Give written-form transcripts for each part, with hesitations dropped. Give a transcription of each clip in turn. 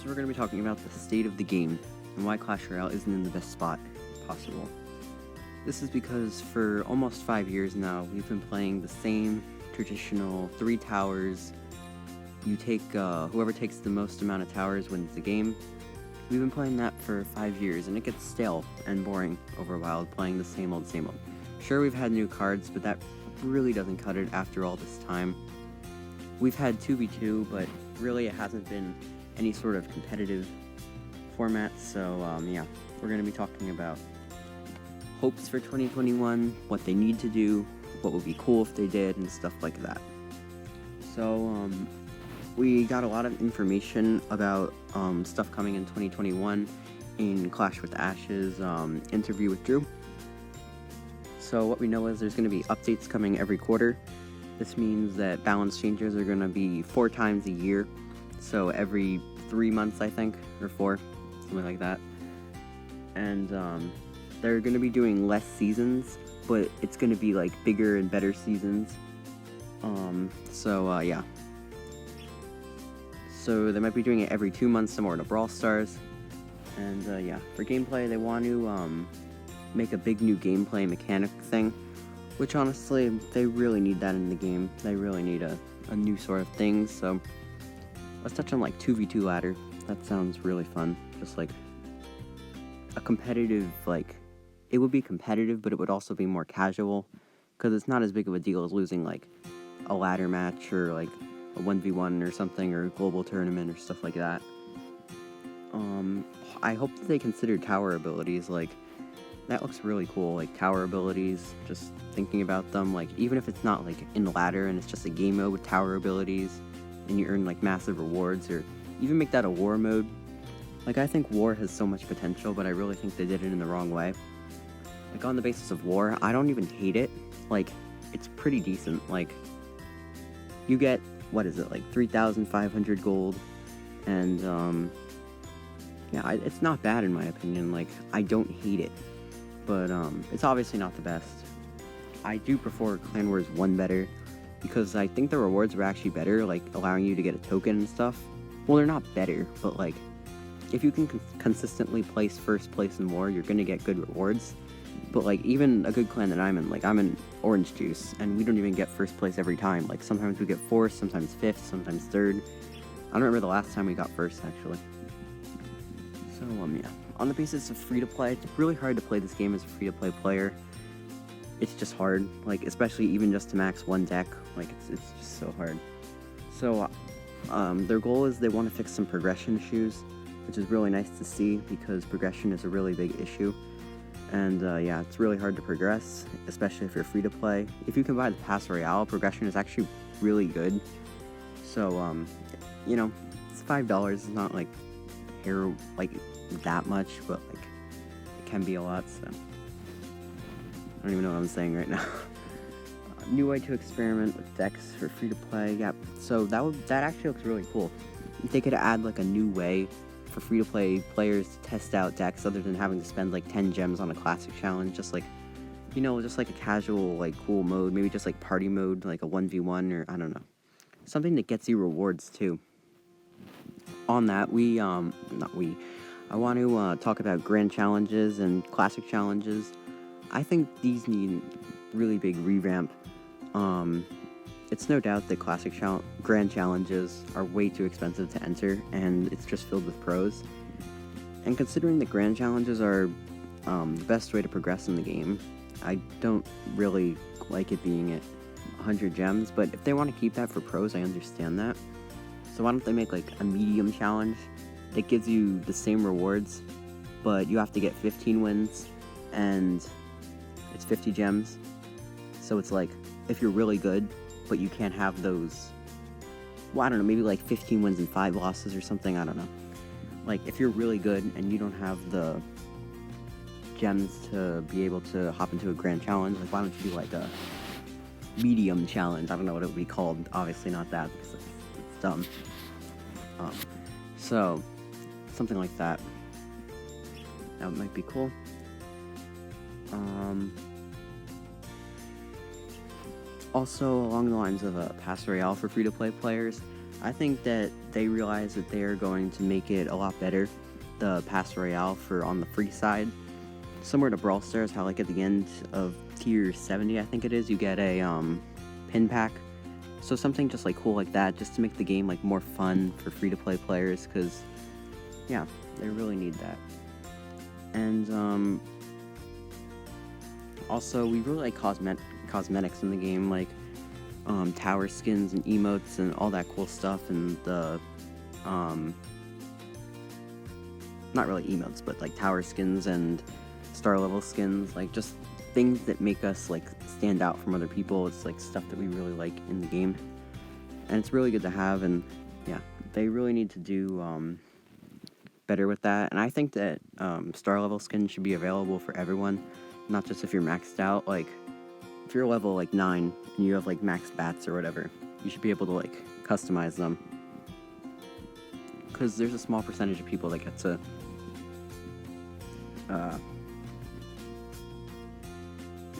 we're going to be talking about the state of the game and why Clash Royale isn't in the best spot possible. This is because for almost 5 years now, we've been playing the same traditional 3 towers. You take, whoever takes the most amount of towers wins the game. We've been playing that for 5 years, and it gets stale and boring over a while, playing the same old. Sure, we've had new cards, but that really doesn't cut it after all this time. We've had 2v2, but really it hasn't been any sort of competitive format, so yeah, we're going to be talking about hopes for 2021, what they need to do, what would be cool if they did, and stuff like that. So, we got a lot of information about stuff coming in 2021 in Clash with Ashes interview with Drew. So what we know is there's going to be updates coming every quarter. This means that balance changes are going to be 4 times a year, so every 3 months, I think, or 4, something like that. And they're going to be doing less seasons, but it's going to be like bigger and better seasons. Yeah. So they might be doing it every 2 months, similar to Brawl Stars. And yeah, for gameplay, they want to make a big new gameplay mechanic thing, which honestly, they really need that in the game. They really need a new sort of thing. So let's touch on like 2v2 ladder. That sounds really fun. Just like a competitive, like, it would be competitive, but it would also be more casual, because it's not as big of a deal as losing like a ladder match or like a 1v1 or something, or a global tournament or stuff like that. I hope that they consider tower abilities. Like, that looks really cool, like tower abilities, just thinking about them, like even if it's not like in ladder and it's just a game mode with tower abilities and you earn like massive rewards, or even make that a war mode. Like, I think war has so much potential, but I really think they did it in the wrong way. Like, on the basis of war, I don't even hate it. Like, it's pretty decent. Like, you get, what is it, like 3,500 gold, and yeah, it's not bad in my opinion. Like, I don't hate it. But it's obviously not the best. I do prefer Clan Wars 1 better, because I think the rewards were actually better, like allowing you to get a token and stuff. Well, they're not better, but like, if you can consistently place first place in war, you're gonna get good rewards. But like, even a good clan that I'm in, like I'm in Orange Juice, and we don't even get first place every time. Like, sometimes we get 4th, sometimes 5th, sometimes 3rd. I don't remember the last time we got 1st, actually. So, yeah. On the basis of free-to-play, it's really hard to play this game as a free-to-play player. It's just hard, like, especially even just to max 1 deck. Like, it's just so hard. So, their goal is they want to fix some progression issues, which is really nice to see, because progression is a really big issue. And, yeah, it's really hard to progress, especially if you're free-to-play. If you can buy the Pass Royale, progression is actually really good. So, you know, it's $5. It's not, like, that much, but like, it can be a lot, so I don't even know what I'm saying right now. New way to experiment with decks for free to play. Yeah, so that actually looks really cool. If they could add like a new way for free to play players to test out decks other than having to spend like 10 gems on a classic challenge, just like, you know, just like a casual, like, cool mode, maybe just like party mode, like a 1v1, or I don't know, something that gets you rewards too. On that, I want to talk about grand challenges and classic challenges. I think these need really big revamp. It's no doubt that grand challenges are way too expensive to enter, and it's just filled with pros. And considering that grand challenges are the best way to progress in the game, I don't really like it being at 100 gems, but if they want to keep that for pros, I understand that. So why don't they make like a medium challenge that gives you the same rewards, but you have to get 15 wins, and it's 50 gems. So it's like, if you're really good, but you can't have those, well, I don't know, maybe like 15 wins and 5 losses or something, I don't know. Like, if you're really good and you don't have the gems to be able to hop into a grand challenge, like, why don't you do like a medium challenge? I don't know what it would be called. Obviously not that, because it's dumb. So something like that. That might be cool. Also, along the lines of a Pass Royale for free-to-play players, I think that they realize that they are going to make it a lot better, the Pass Royale for on the free side. Similar to Brawl Stars, how like at the end of tier 70, I think it is, you get a pin pack. So something just like cool like that, just to make the game like more fun for free-to-play players, because yeah, they really need that. And also, we really like cosmetics in the game, like tower skins and emotes and all that cool stuff, and the not really emotes, but like tower skins and star level skins, like just things that make us like stand out from other people. It's like stuff that we really like in the game, and it's really good to have. And yeah, they really need to do better with that. And I think that star level skins should be available for everyone, not just if you're maxed out. Like if you're level like 9 and you have like max bats or whatever, you should be able to like customize them, because there's a small percentage of people that get to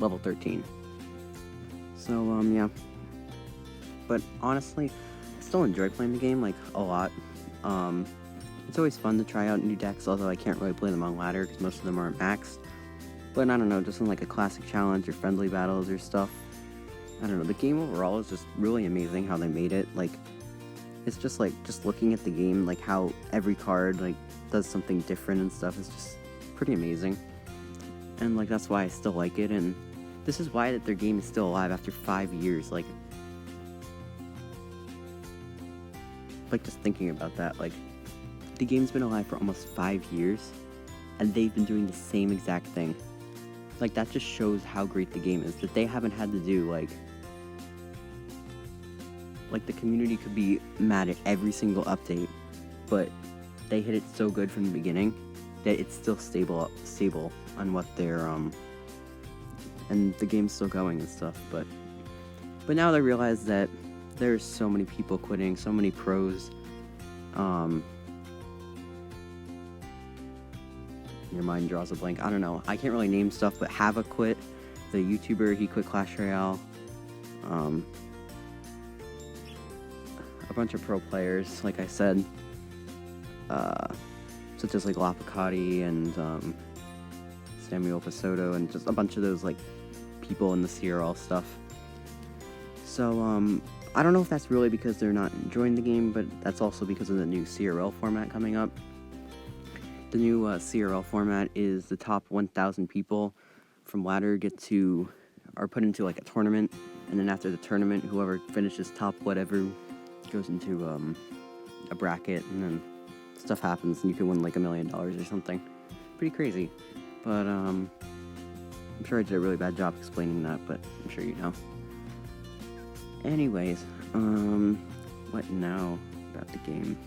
level 13. So yeah, but honestly, I still enjoy playing the game like a lot. It's always fun to try out new decks, although I can't really play them on ladder because most of them aren't maxed. But I don't know, just in like a classic challenge or friendly battles or stuff, I don't know, the game overall is just really amazing how they made it. Like, it's just like, just looking at the game, like how every card like does something different and stuff is just pretty amazing. And like that's why I still like it, and this is why that their game is still alive after 5 years. Like just thinking about that, like the game's been alive for almost 5 years, and they've been doing the same exact thing. Like that just shows how great the game is, that they haven't had to do like the community could be mad at every single update, but they hit it so good from the beginning that it's still stable on what they're and the game's still going and stuff. But now they realize that there's so many people quitting, so many pros. Your mind draws a blank. I don't know. I can't really name stuff, but Havoc quit. The YouTuber, he quit Clash Royale. A bunch of pro players, like I said, such as like Lapicati and Samuel Pasoto, and just a bunch of those like people in the CRL stuff. So I don't know if that's really because they're not enjoying the game, but that's also because of the new CRL format coming up. The new CRL format is the top 1,000 people from ladder are put into like a tournament, and then after the tournament, whoever finishes top whatever goes into a bracket, and then stuff happens, and you can win like $1 million or something. Pretty crazy, but I'm sure I did a really bad job explaining that, but I'm sure you know. Anyways, what now about the game?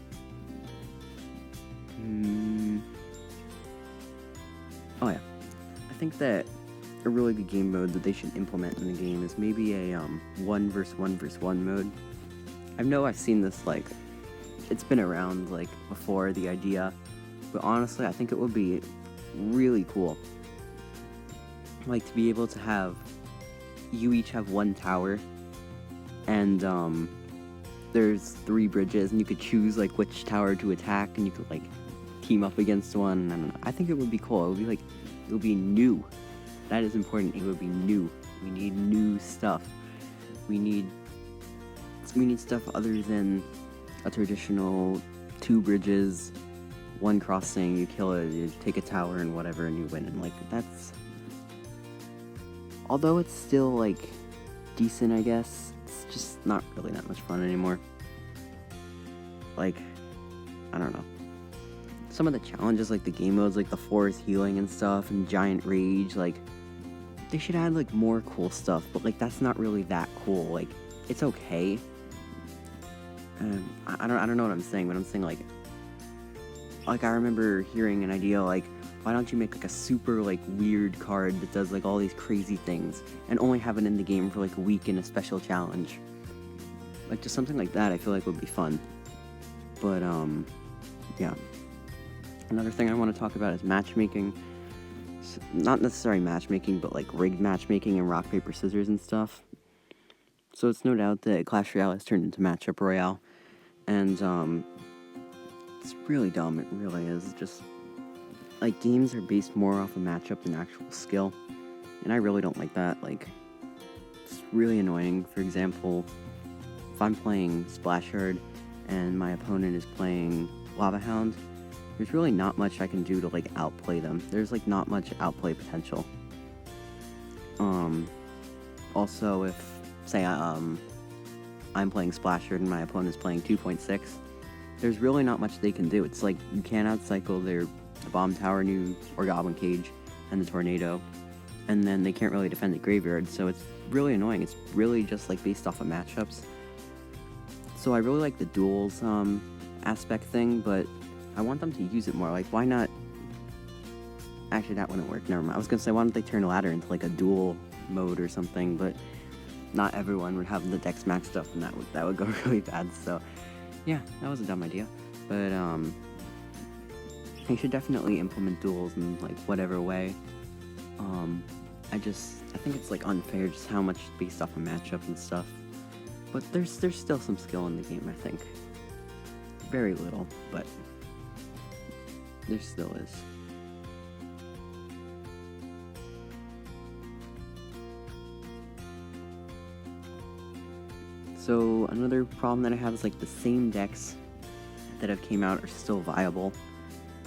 Oh yeah, I think that a really good game mode that they should implement in the game is maybe a 1 versus 1 versus 1 mode. I know I've seen this, like, it's been around like before, the idea, but honestly I think it would be really cool, like to be able to have you each have one tower, and there's 3 bridges, and you could choose like which tower to attack, and you could like team up against one. I don't know, I think it would be cool. It would be like, it would be new. That is important. It would be new. We need new stuff. We need stuff other than a traditional 2 bridges, 1 crossing, you kill it, you take a tower and whatever, and you win. And like, that's, although it's still like decent, I guess, it's just not really that much fun anymore. Like, I don't know. Some of the challenges, like the game modes, like the forest healing and stuff, and giant rage, like they should add like more cool stuff, but like that's not really that cool. Like, it's okay. I don't know what I'm saying, but I'm saying like I remember hearing an idea like, why don't you make like a super like weird card that does like all these crazy things and only have it in the game for like a week in a special challenge? Like just something like that I feel like would be fun. But yeah. Another thing I want to talk about is matchmaking. Not necessarily matchmaking, but like rigged matchmaking and rock, paper, scissors and stuff. So it's no doubt that Clash Royale has turned into Matchup Royale. And it's really dumb. It really is. Just like games are based more off a matchup than actual skill, and I really don't like that. Like, it's really annoying. For example, if I'm playing Splash Yard and my opponent is playing Lava Hound, there's really not much I can do to like outplay them. There's like not much outplay potential. Also, if say I'm playing Splash Yard and my opponent is playing 2.6, there's really not much they can do. It's like you can't outcycle their Bomb Tower, New or Goblin Cage, and the Tornado, and then they can't really defend the Graveyard, so it's really annoying. It's really just like based off of matchups. So I really like the duels aspect thing, but I want them to use it more. Like, why not? Actually, that wouldn't work. Never mind. I was gonna say, why don't they turn Ladder into like a duel mode or something? But not everyone would have the decks maxed up, and that would go really bad. So yeah, that was a dumb idea. But they should definitely implement duels in like whatever way. I think it's like unfair just how much based off a matchup and stuff. But there's still some skill in the game, I think. Very little, but there still is. So another problem that I have is like the same decks that have came out are still viable.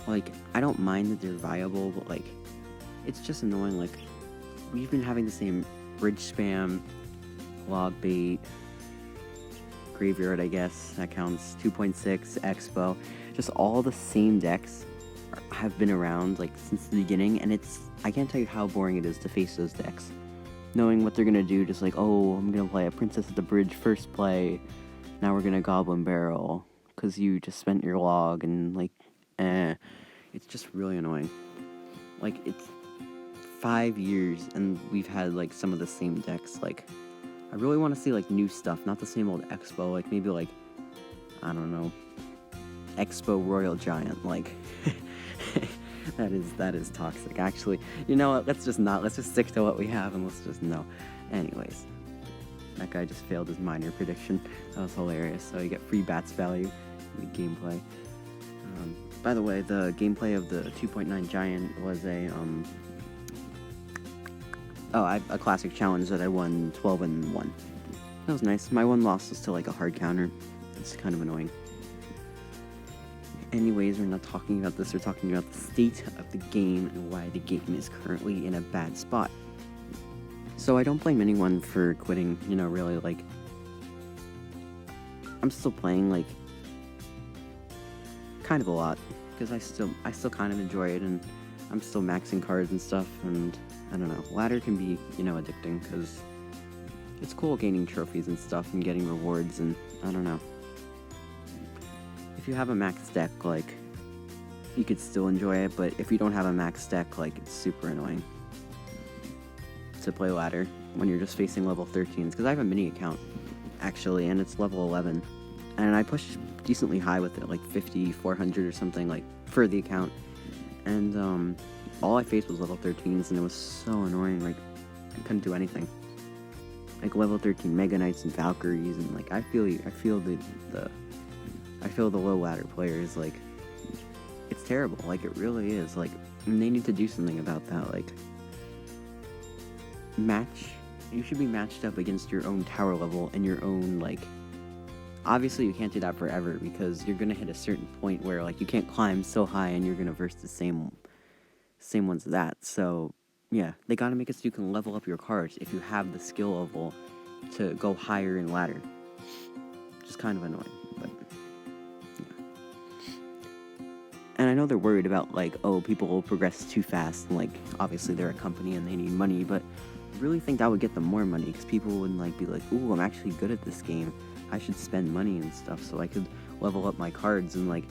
Like, I don't mind that they're viable, but like, it's just annoying. Like, we've been having the same bridge spam, log bait, graveyard, I guess that counts, 2.6, expo, just all the same decks have been around like since the beginning, and I can't tell you how boring it is to face those decks. Knowing what they're gonna do, just like, oh, I'm gonna play a Princess at the Bridge first play, now we're gonna Goblin Barrel, because you just spent your log, and like, it's just really annoying. Like, it's 5 years, and we've had like some of the same decks. Like, I really want to see like new stuff, not the same old Expo, like maybe like, I don't know, Expo Royal Giant, like, that is toxic. Actually, you know what, let's just stick to what we have, and let's just, no. Anyways, that guy just failed his minor prediction. That was hilarious. So you get free bats value in the gameplay. By the way, the gameplay of the 2.9 Giant was a classic challenge that I won 12-1. That was nice. My one loss was to like a hard counter. It's kind of annoying. Anyways, we're not talking about this. We're talking about the state of the game and why the game is currently in a bad spot. So I don't blame anyone for quitting, really. Like, I'm still playing, like, kind of a lot, because I still kind of enjoy it, and I'm still maxing cards and stuff, and I don't know, ladder can be, addicting, because it's cool gaining trophies and stuff and getting rewards, and I don't know. If you have a max deck, like, you could still enjoy it, but if you don't have a max deck, like, it's super annoying to play ladder when you're just facing level 13s, because I have a mini account, actually, and it's level 11, and I pushed decently high with it, like 50, 400 or something, like, for the account, and all I faced was level 13s, and it was so annoying. Like, I couldn't do anything. Like, level 13 Mega Knights and Valkyries, and like, I feel the low ladder players, like, it's terrible. Like, it really is. Like, and they need to do something about that. Like, you should be matched up against your own tower level and your own, like, obviously you can't do that forever, because you're gonna hit a certain point where, like, you can't climb so high and you're gonna verse the same ones as that. So yeah, they gotta make it so you can level up your cards if you have the skill level to go higher in ladder. Just kind of annoying, but yeah. And I know they're worried about, like, oh, people will progress too fast, and like, obviously they're a company and they need money, but I really think that would get them more money, because people wouldn't, like, be like, ooh, I'm actually good at this game, I should spend money and stuff so I could level up my cards. And like,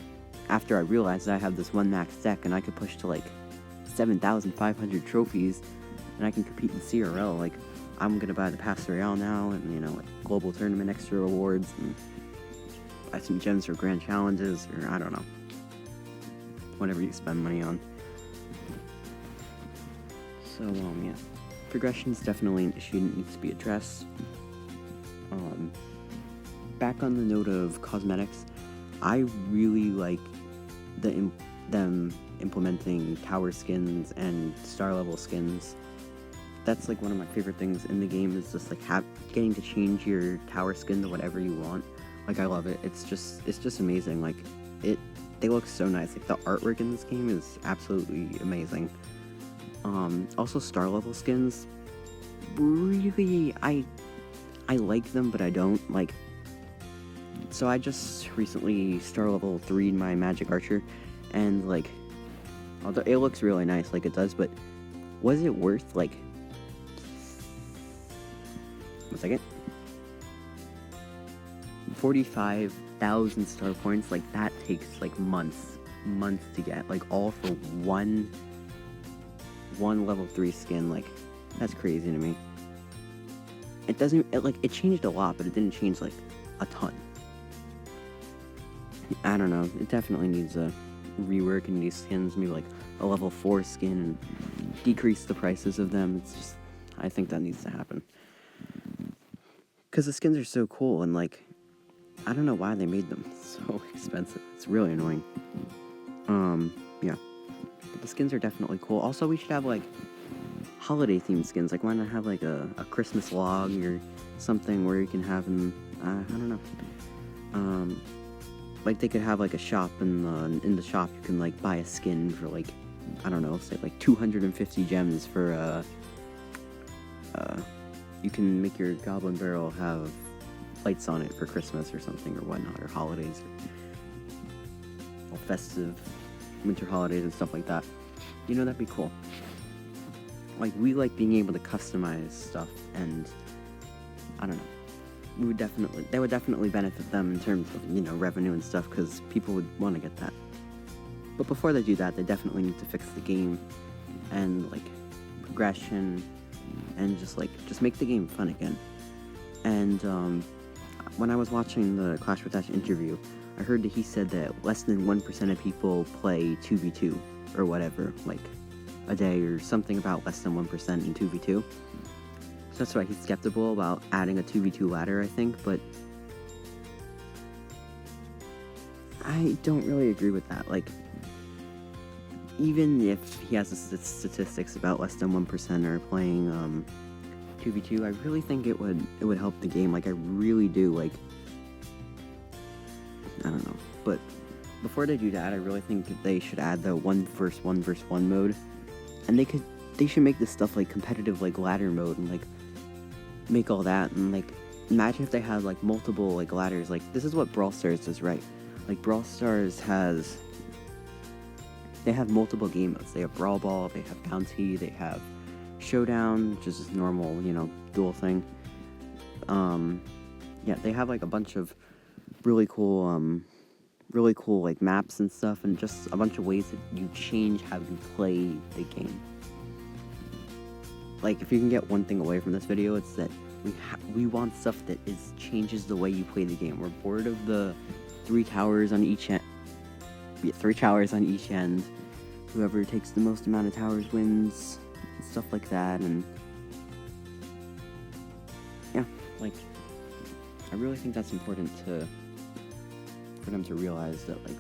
after I realized that I have this one max deck and I could push to like 7,500 trophies and I can compete in CRL, like, I'm gonna buy the Pass Royale now, and like, global tournament extra rewards, and buy some gems for grand challenges, or I don't know, whatever you spend money on. So yeah, progression is definitely an issue that needs to be addressed. Back on the note of cosmetics, I really like them implementing tower skins and star level skins. That's like one of my favorite things in the game, is just like getting to change your tower skin to whatever you want. Like, I love it. It's just amazing. Like, they look so nice. Like, the artwork in this game is absolutely amazing. Also, star level skins, really, I like them, but I don't. Like, so I just recently star level 3'd my magic archer, and like, although it looks really nice, like it does, but was it worth, like, 1 second, 45,000 star points? Like, that takes like months to get, like, all for one level 3 skin. Like, that's crazy to me. It changed a lot, but it didn't change like a ton. I don't know, it definitely needs a rework, and these skins, maybe like a level 4 skin, and decrease the prices of them. It's just, I think that needs to happen, because the skins are so cool, and like, I don't know why they made them so expensive. It's really annoying. Yeah, but the skins are definitely cool. Also, we should have like holiday themed skins. Like, why not have like a Christmas log or something where you can have them, I don't know. Like, they could have like a shop, in the shop you can like buy a skin for like, I don't know, say like 250 gems for you can make your goblin barrel have lights on it for Christmas or something, or whatnot, or holidays, or festive winter holidays and stuff like that. You know, that'd be cool. Like, we like being able to customize stuff, and I don't know. That would definitely benefit them in terms of, you know, revenue and stuff, because people would want to get that. But before they do that, they definitely need to fix the game, and like progression, and just make the game fun again. And when I was watching the Clash with Dash interview, I heard that he said that less than 1% of people play 2v2 or whatever, like a day, or something about less than 1% in 2v2. So that's why he's skeptical about adding a 2v2 ladder, I think, but I don't really agree with that. Like, even if he has the statistics about less than 1% are playing 2v2, I really think it would help the game. Like, I really do. Like, I don't know. But before they do that, I really think that they should add the 1 versus 1 mode, and they should make this stuff like competitive, like ladder mode, and like make all that. And like, imagine if they had like multiple like ladders. Like, this is what Brawl Stars does, right? Like, Brawl Stars they have multiple game modes. They have Brawl Ball, they have Bounty, they have Showdown, which is just normal, you know, duel thing. Yeah, they have like a bunch of really cool like maps and stuff, and just a bunch of ways that you change how you play the game. Like, if you can get one thing away from this video, it's that we want stuff that changes the way you play the game. We're bored of the 3 towers on each end. 3 towers on each end. Whoever takes the most amount of towers wins, and stuff like that. And yeah, like, I really think that's important for them to realize that, like,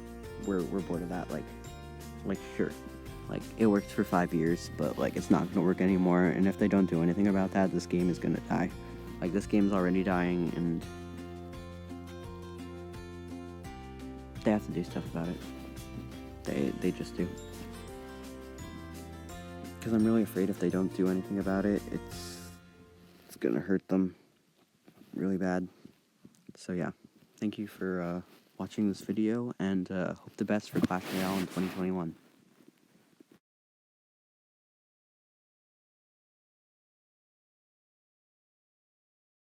we're bored of that. Like, sure, like, it worked for 5 years, but like, it's not gonna work anymore. And if they don't do anything about that, this game is gonna die. Like, this game's already dying, and they have to do stuff about it. They just do. Because I'm really afraid if they don't do anything about it, it's gonna hurt them really bad. So yeah, thank you for watching this video, and hope the best for Clash Royale in 2021.